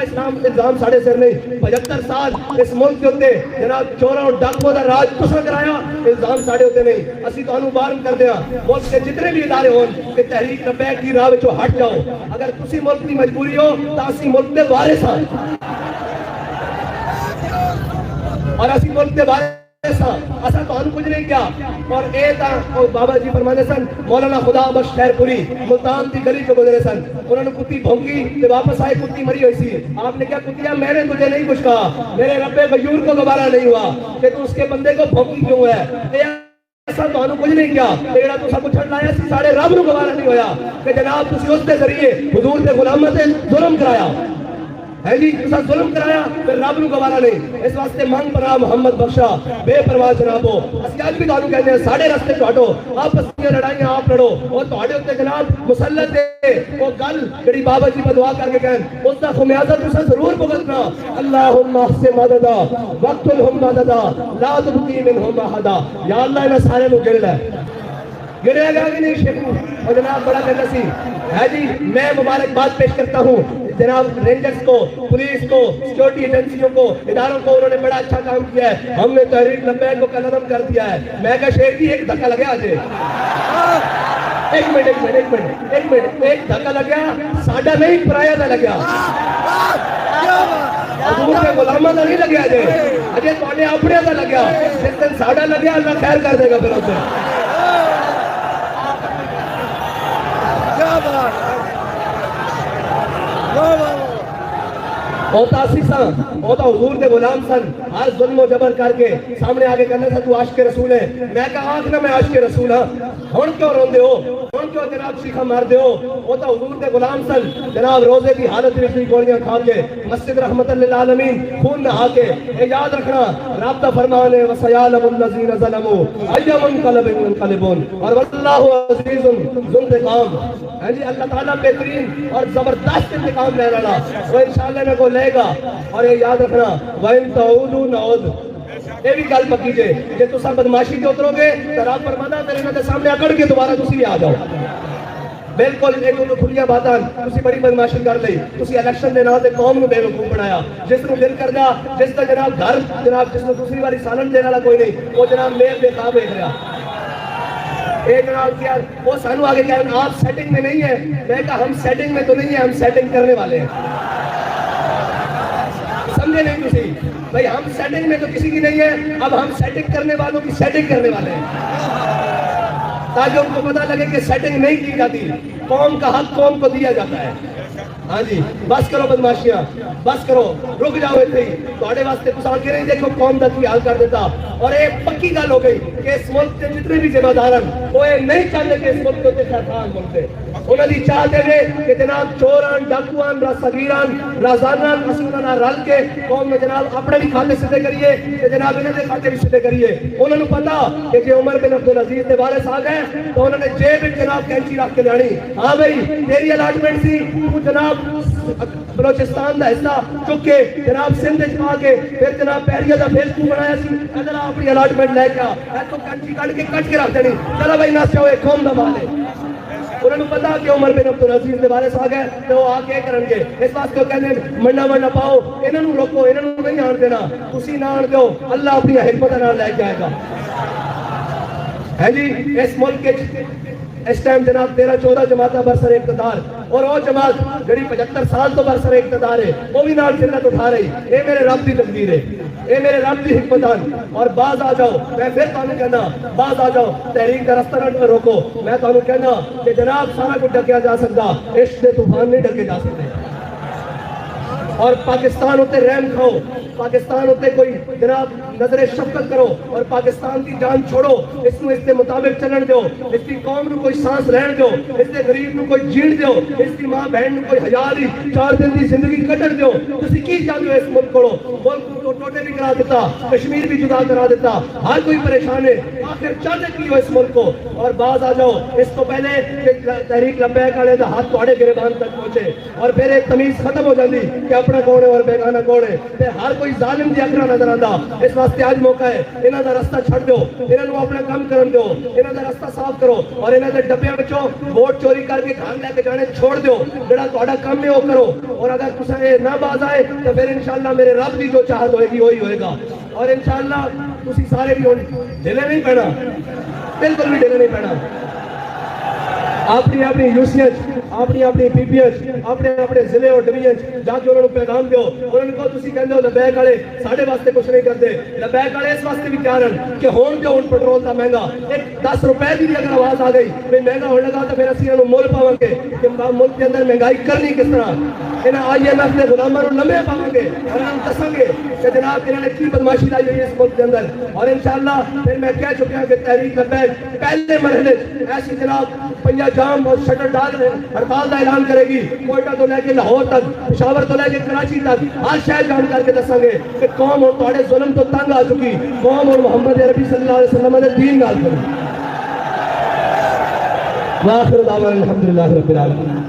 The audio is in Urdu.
اسلام الزام ساڑھے سر نہیں 75 سال اس ملک کے ہوتے جناب چورا اور ڈاکو دا راج تسا کرایا الزام ساڑھے ہوتے نہیں اسی تو انو بارم کر دیا ملک کے جتنے بھی ادارے ہوں کہ تحریک لبیک کی راہ وچوں ہٹ جاؤ اگر تسی ملک کی مجبوری ہو تو اسی ملک دے وارث ہاں اور اسی ملک دے وارث اصل تو ہم کچھ نہیں کیا اور اے تا بابا جی فرمانے سن مولانا خدا بخش خیر پوری ملتان دی گلی کے گزرے سن انہوں نے کتی بھونکی تے واپس آئے کتی مری ہوئی سی آپ نے کیا کتیا میں نے تجھے نہیں کچھ کہا میرے رب غیور کو دوبارہ نہیں ہوا کہ تو اس کے بندے کو بھونکی کیوں ہے ایسا تو ہم کچھ نہیں کیا تیرا تو سب کچھ چھڑ لایا سی سارے رب نو دوبارہ نہیں ہویا کہ جناب تسی اس دے ذریعے حضور دے غلاموں تے ظلم کرایا ہے جی تسا ظلم کرایا پھر رب نو گوارا نہیں اس واسطے منگ پرا محمد بخشا بے پرواہ جنابو اسی آج بھی تانوں کہتے ہیں ساڑھے رستے تو ہٹو آپس کی لڑائیاں آپ لڑو اور تہاڈے اوتے جناب مسلط ہے وہ گل جڑی بابا جی پہ دعا کر کے کہن اس دا خمیازہ تسا ضرور بھگتنا اللہم احسن مددا وقتلہم مددا لا تبقی منہم احدا یا اللہ انہاں سارے نو گڑ لے گرے گا کہ نہیں شیخو اور جناب بڑا کہتا سی ہے جی میں مبارکباد پیش کرتا ہوں جناب رینجرز کو پولیس کو سیکورٹی ایجنسیوں کو اداروں کو انہوں نے بڑا اچھا کام کیا ہے ہم نے تحریک لبیک کو قلم کر دیا ہے میں کہا شیر جی ایک دھکا لگیا آجے ایک دھکا لگیا ساڑھا نہیں پرایا تھا لگیا حضور کے غلامہ تھا نہیں لگیا آجے اجے تو انہیں اپنے تھا لگیا جس دن ساڑھا لگیا اللہ خیر کر دے گا پھر اسے ہوتا سی سن ہوتا حضور دے غلام سن ہر ظلم و جبر کر کے سامنے آگے کرنے تھا تو عاشق رسول ہے میں کہا آنکھ نہ میں عاشق رسول ہاں ہن کیوں روندے ہو ہن کیوں جناب شیخہ مار دے ہو ہوتا حضور دے غلام سن جناب روزے کی حالت میں بھی گولیاں کھا کے مسجد رحمت للعالمین خون نہا کے اے یاد رکھنا رب دا فرمان ہے وسیعلم الذین ظلموا ای منقلب ينقلبون اور واللہ عزیز ذو انتقام ہے جی اللہ تعالیٰ بہترین اور زبردست انتقام لے رہا وہ انشاءاللہ میں کو لے گا اور یہ یاد رکھنا وَإِن تَعُودُوا نَعُودُ یہ بھی گل پکی جے کہ تسا بدماشی تے اترو گے تو رب فرماتا میرے نال سامنے اکڑ کے دوبارہ تسی بھی آ جاؤ بالکل ایک دو کھلیاں باتاں تسی بڑی بدماشی کر لئی تسی الیکشن دے نال تے قوم نو بے وقوف بنایا جس نو دل کردا جس دا جناب گھر جناب جس نو دوسری باری سالن دینے والا کوئی نہیں وہ جناب میل بے خواب دیکھ رہا ایک جناب کیا وہ سانو آگے کہا آپ سیٹنگ میں نہیں ہے میں کہا ہم سیٹنگ میں تو نہیں ہیں ہم سیٹنگ کرنے والے ہیں سمجھے نہیں تسی بھئی ہم سیٹنگ میں تو کسی کی نہیں ہے اب ہم سیٹنگ کرنے والوں کی سیٹنگ کرنے والے ہیں تاکہ ان کو پتہ لگے کہ سیٹنگ نہیں کی جاتی قوم کا حق قوم کو دیا جاتا ہے ہاں جی بس کرو بدماشیاں بس کرو رک جاؤ ایتھے ہی تواڈے واسطے کچھ آگے نہیں دیکھو قوم دا کی حال کر دیتا اور ایک پکی گل ہو گئی کہ اس ملک کے جتنے بھی ذمہ دار ہیں وہ یہ نہیں چاہتے کہ اس ملک کے خیرخواہ ملک ہے انہوں نے چاہتے ہیں کہ جناب چوران ڈاکوان راسگیران رازانان اسی انہوں رل کے قوم میں جناب اپنے بھی کھاتے سدھے کریے کہ جناب انہیں دے کھاتے بھی سدھے کریے انہوں نے پتا کہ جی عمر بن عبدالعزیز دے وارث آ گئے تو انہوں نے جیب جناب کینچی رکھ کے جانی ہاں بھائی تیری الاٹمنٹ سی تو جناب بلوچستان دا حصہ چک کے جناب سندھ چکا کے پھر جناب پیریا دا فیس کو بنایا سی ادھر اپنی الاٹمنٹ لے کے آ تو کنچی کٹ کے کٹ کے رکھ دینی چلو بھائی نہ چاہو ایک قوم دا مال ہے انہوں نے پتا کہ عمر بن عبدالعزیز دے وارث آ گئے تو وہ آ کے کرن گے اس بات کو کہنے مرنا پاؤ انہوں نے روکو انہوں نے نہیں آن دینا تسی نہ آن دیو اللہ اپنی حکمت نال لے کے آئے گا ہے جی اس ملک کے اس ٹائم جناب 13-14 جماعتہ برسر اقتدار اور وہ جماعت جڑی 75 سال تو برسر اقتدار ہے وہ بھی نال جنت اٹھا رہی اے میرے رب دی تقدیر ہے اے میرے رب دی حکمتان اور باز آ جاؤ میں پھر تانوں کہنا باز آ جاؤ تحریک کا رستہ نہ روکو میں تانوں کہنا کہ جناب سارا کچھ ڈکیا جا سکتا عشق دے طوفان نہیں ڈکے جا سکتے اور پاکستان ہوتے رحم کھاؤ پاکستان ہوتے کوئی جناب نظر شفقت کرو اور پاکستان کی جان چھوڑو اس کو اس کے مطابق چلن دو اس کی قوم کو کوئی سانس رہن دو اس کے غریب کو کوئی جیڑ دو اس کی ماں بہن کو کوئی ہزاری 4 دن کی زندگی کٹر دو تسی کی چاہتے ہو اس ملک کو ملک کو ٹوٹے بھی کرا دیتا کشمیر بھی جدا کرا دیتا ہر کوئی پریشان ہے آخر چاہتے کی ہو اس ملک کو اور باز آ جاؤ اس کو پہلے تحریک لبیک والے دا ہاتھ تواڈے گریبان تک پہنچے اور پھر ایک تمیز ختم ہو جاتی کہ اپنا کون ہے اور بیگانہ کون ہے ہر کوئی ظالم دی اکرا نظر آندا اس واسطے واسطے آج موقع ہے انہاں دا رستہ چھڑ دیو انہاں نو اپنا کام کرن دیو انہاں دا رستہ صاف کرو اور انہاں دے ڈبیاں وچوں ووٹ چوری کر کے گھر لے کے جانے چھوڑ دیو جڑا تہاڈا کام ہے وہ کرو اور اگر تساں اے نہ باز آئے تو پھر انشاءاللہ میرے رب دی جو چاہت ہوئے گی وہی ہوئے گا اور انشاءاللہ تسی سارے بھی ڈھیلے نہیں پینا بالکل بھی ڈھیلے نہیں پینا اپنی اپنی یوسیت اپنی اپنی پی پی ایس اپنے اپنے ضلع اور ڈویژن جا کے انہوں نے پیغام دیو انہوں کو تسی کہندے ہو لبیک والے ساڈے واسطے کچھ نہیں کرتے لبیک والے اس واسطے بھی تیار ہیں کہ ہون جو ہن پیٹرول دا مہنگا ایک 10 روپے دی بھی اگر آواز آ گئی بھی مہنگا ہونے لگا تو پھر اسی انہوں مول پاواں گے کہ ملک کے اندر مہنگائی کرنی کس طرح انہاں آئی ایم ایف نے غلاماں نوں لمحے پاواں گے اور انہوں دساں گے کہ جناب انہوں نے کی بدماشی لائی ہوئی ہے اس ملک کے اندر اور انشاءاللہ پھر میں کہہ چکا کہ تحریک لبیک پہلے مرحلے ایسی جناب پنجا جام اور شٹر ڈال ہڑتال کا اعلان کرے گی کوئٹہ تو لے کے لاہور تک پشاور تو لے کے کراچی تک ہر شہر جان کر کے دساں گے کہ قوم اور تواڈے ظلم تو تنگ آ چکی قوم اور محمد عربی صلی اللہ علیہ وسلم دے دین نال کرو واخر دعوانا الحمدللہ رب العالمین